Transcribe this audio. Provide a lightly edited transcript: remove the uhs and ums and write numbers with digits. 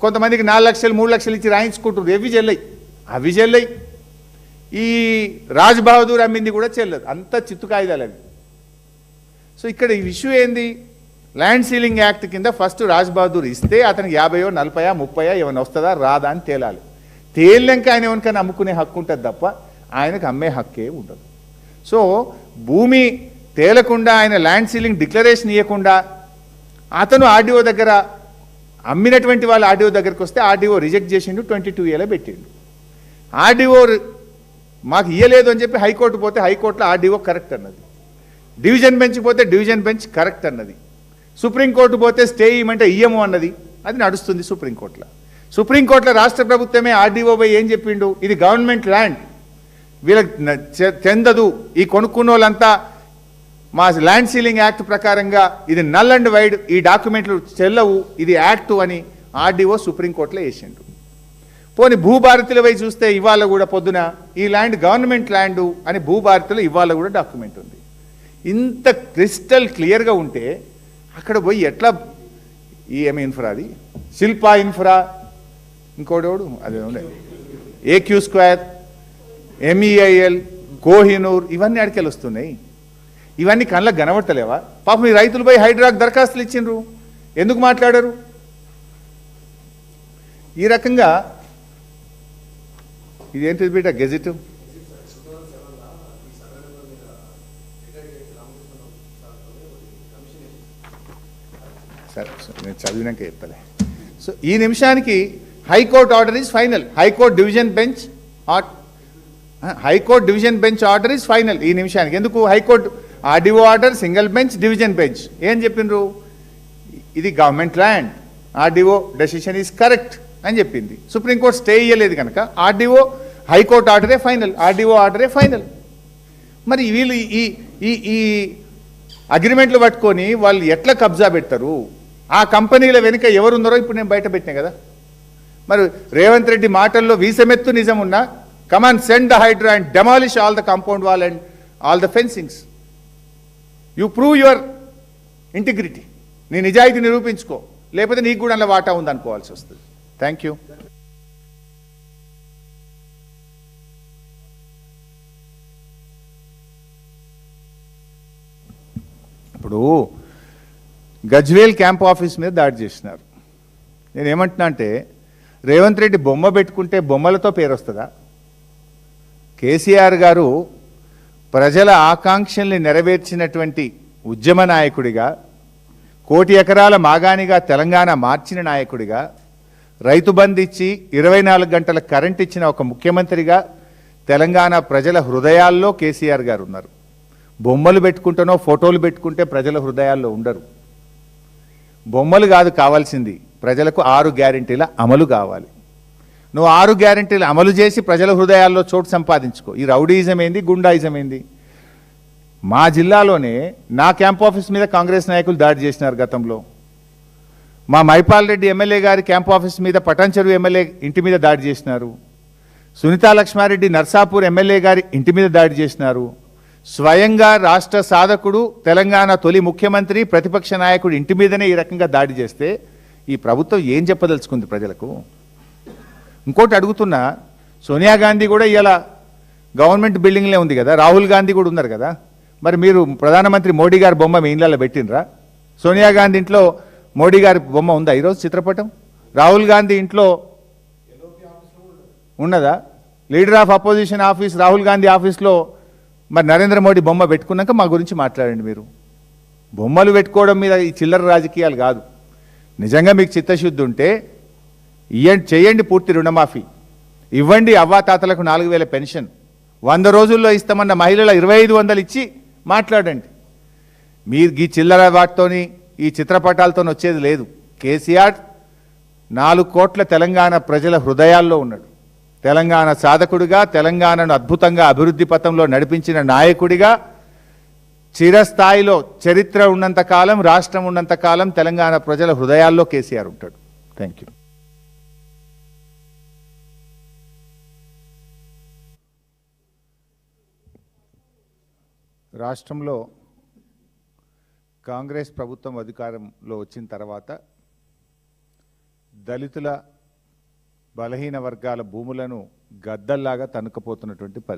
కొంతమందికి 4 లక్షలు 3 లక్షలు ఇచ్చి రాయించుకుంటారు. అవి చెల్లయి. ఈ రాజ్ బహదూర్ అమ్మింది కూడా చెల్లదు. అంత చిత్తు కాయిదాలు అవి. సో ఇక్కడ ఈ ఇష్యూ ఏంది? ల్యాండ్ సీలింగ్ యాక్ట్ కింద ఫస్ట్ రాజ్ బహదూర్ ఇస్తే అతనికి 50, 40, 30 ఏమైనా వస్తుందా రాదా అని తేలాలి. తేలినాక ఆయన ఎవరికైనా అమ్ముకునే హక్కు ఉంటుంది తప్ప ఆయనకు అమ్మే హక్కే ఉండదు. సో భూమి తేలకుండా ఆయన ల్యాండ్ సీలింగ్ డిక్లరేషన్ ఇవ్వకుండా అతను ఆర్డీఓ దగ్గర అమ్మినటువంటి వాళ్ళు ఆర్డీఓ దగ్గరికి వస్తే ఆర్డీఓ రిజెక్ట్ చేసిండు, 22A పెట్టిండు. ఆర్డీఓ మాకు ఇయ్యలేదు అని చెప్పి హైకోర్టు పోతే హైకోర్టులో ఆర్డీఓ కరెక్ట్ అన్నది, డివిజన్ బెంచ్ పోతే డివిజన్ బెంచ్ కరెక్ట్ అన్నది, సుప్రీంకోర్టు పోతే స్టే ఇవ్వమంటే ఇయ్యము అన్నది. అది నడుస్తుంది సుప్రీంకోర్టులో. సుప్రీంకోర్టులో రాష్ట్ర ప్రభుత్వమే ఆర్డీఓ పోయి ఏం చెప్పిండు? ఇది గవర్నమెంట్ ల్యాండ్, వీళ్ళకి చెందదు, ఈ కొనుక్కున్న వాళ్ళంతా మా ల్యాండ్ సీలింగ్ యాక్ట్ ప్రకారంగా ఇది నల్ అండ్ వైడ్, ఈ డాక్యుమెంట్లు చెల్లవు, ఇది యాక్టు అని ఆర్డీఓ సుప్రీంకోర్టులో వేసిండు. పోనీ భూభారతిలో పోయి చూస్తే ఇవాళ కూడా పొద్దున ఈ ల్యాండ్ గవర్నమెంట్ ల్యాండు అని భూభారతిలో ఇవాళ కూడా డాక్యుమెంట్ ఉంది. ఇంత క్రిస్టల్ క్లియర్గా ఉంటే అక్కడ పోయి ఎట్లా ఈఎంఐ ఇన్ఫ్రా, అది శిల్పా ఇన్ఫ్రా, ఇంకోటి అది AQ స్క్వేర్, MEIL, కోహినూర్, ఇవన్నీ అడికెళ్ళి వస్తున్నాయి. ఇవన్నీ కళ్ళకు కనబడతలేవా? పాపం ఈ రైతులు పోయి హైడ్రాకు దరఖాస్తులు ఇచ్చిండ్రు, ఎందుకు మాట్లాడారు? ఈ రకంగా ఇదేంటిది బిడ్డ గెజిట్? సరే నేను చదివినాక చెప్పలే. సో ఈ నిమిషానికి high court order is final. High court division bench order is final ఈ నిమిషానికి. ఎందుకు? High court RDO order, single bench, division bench ఏం చెప్పిండ్రు? ఇది government land, RDO decision is correct అని చెప్పింది. సుప్రీంకోర్టు స్టే ఇయ్యలేదు కనుక ఆర్డీఓ హైకోర్టు ఆర్డరే ఫైనల్, ఆర్డీఓ ఆర్డరే ఫైనల్. మరి వీళ్ళు ఈ అగ్రిమెంట్లు పట్టుకొని వాళ్ళు ఎట్లా కబ్జా పెడతారు? ఆ కంపెనీల వెనుక ఎవరున్నారో ఇప్పుడు నేను బయట పెట్టినా కదా. మరి రేవంత్ రెడ్డి మాటల్లో వీసమెత్తు నిజం ఉన్నా, come on send the Hydraa and demolish all the compound wall and all the fencings. You prove your integrity, నీ నిజాయితీ నిరూపించుకో, లేకపోతే నీకు కూడా అలా వాటా ఉందనుకోవాల్సి వస్తుంది. Thank you. ఇప్పుడు గజ్వేల్ క్యాంప్ ఆఫీస్ మీద దాడి చేసినారు. నేనేమంటున్నా అంటే రేవంత్ రెడ్డి బొమ్మ పెట్టుకుంటే బొమ్మలతో పేరు వస్తుందా? కేసీఆర్ గారు ప్రజల ఆకాంక్షల్ని నెరవేర్చినటువంటి ఉద్యమ నాయకుడిగా, 1 కోటి ఎకరాల మాగాణిగా తెలంగాణ మార్చిన నాయకుడిగా, రైతు బంధు ఇచ్చి 24 గంటల కరెంట్ ఇచ్చిన ఒక ముఖ్యమంత్రిగా తెలంగాణ ప్రజల హృదయాల్లో కేసీఆర్ గారు ఉన్నారు. బొమ్మలు పెట్టుకుంటానో ఫోటోలు పెట్టుకుంటే ప్రజల హృదయాల్లో ఉండరు. బొమ్మలు కాదు కావాల్సింది, ప్రజలకు 6 గ్యారెంటీల అమలు కావాలి. నువ్వు 6 గ్యారెంటీలు అమలు చేసి ప్రజల హృదయాల్లో చోటు సంపాదించుకో. ఈ రౌడీయిజం ఏంది, గుండాయిజం ఏంది? మా జిల్లాలోనే నా క్యాంప్ ఆఫీస్ మీద కాంగ్రెస్ నాయకులు దాడి చేసినారు గతంలో. మా మైపాల్ రెడ్డి ఎమ్మెల్యే గారి క్యాంప్ ఆఫీస్ మీద పటాన్చెరు ఎమ్మెల్యే ఇంటి మీద దాడి చేసినారు. సునీతా లక్ష్మారెడ్డి నర్సాపూర్ ఎమ్మెల్యే గారి ఇంటి మీద దాడి చేసినారు. స్వయంగా రాష్ట్ర సాధకుడు, తెలంగాణ తొలి ముఖ్యమంత్రి, ప్రతిపక్ష నాయకుడు ఇంటి మీదనే ఈ రకంగా దాడి చేస్తే ఈ ప్రభుత్వం ఏం చెప్పదలుచుకుంది ప్రజలకు? ఇంకోటి అడుగుతున్నా, సోనియా గాంధీ కూడా ఇలా గవర్నమెంట్ బిల్డింగ్లే ఉంది కదా, రాహుల్ గాంధీ కూడా ఉన్నారు కదా, మరి మీరు ప్రధానమంత్రి మోడీ గారి బొమ్మ మీ ఇళ్ళలో పెట్టినరా? సోనియా గాంధీ ఇంట్లో మోడీ గారి బొమ్మ ఉందా ఈరోజు చిత్రపటం? రాహుల్ గాంధీ ఇంట్లో ఉన్నదా? Leader of opposition office Rahul Gandhi ఆఫీస్లో మరి నరేంద్ర మోడీ బొమ్మ పెట్టుకున్నాక మా గురించి మాట్లాడండి. మీరు బొమ్మలు పెట్టుకోవడం మీద ఈ చిల్లర రాజకీయాలు కాదు. నిజంగా మీకు చిత్తశుద్ధి ఉంటే చేయండి పూర్తి రుణమాఫీ, ఇవ్వండి అవ్వాతాతలకు 4000 పెన్షన్, 100 రోజుల్లో ఇస్తామన్న మహిళల 2500 ఇచ్చి మాట్లాడండి. మీరు ఈ చిల్లర వాటితోని ఈ చిత్రపటాలతో వచ్చేది లేదు. కేసీఆర్ 4 కోట్ల తెలంగాణ ప్రజల హృదయాల్లో ఉన్నాడు. తెలంగాణ సాధకుడిగా, తెలంగాణను అద్భుతంగా అభివృద్ధి పథంలో నడిపించిన నాయకుడిగా, చిరస్థాయిలో చరిత్ర ఉన్నంతకాలం, రాష్ట్రం ఉన్నంతకాలం తెలంగాణ ప్రజల హృదయాల్లో కేసీఆర్ ఉంటాడు. Thank you. రాష్ట్రంలో కాంగ్రెస్ ప్రభుత్వం అధికారంలో వచ్చిన తర్వాత దళితుల బలహీన వర్గాల భూములను గద్దల్లాగా తనుకపోతున్నటువంటి పరిస్థితి.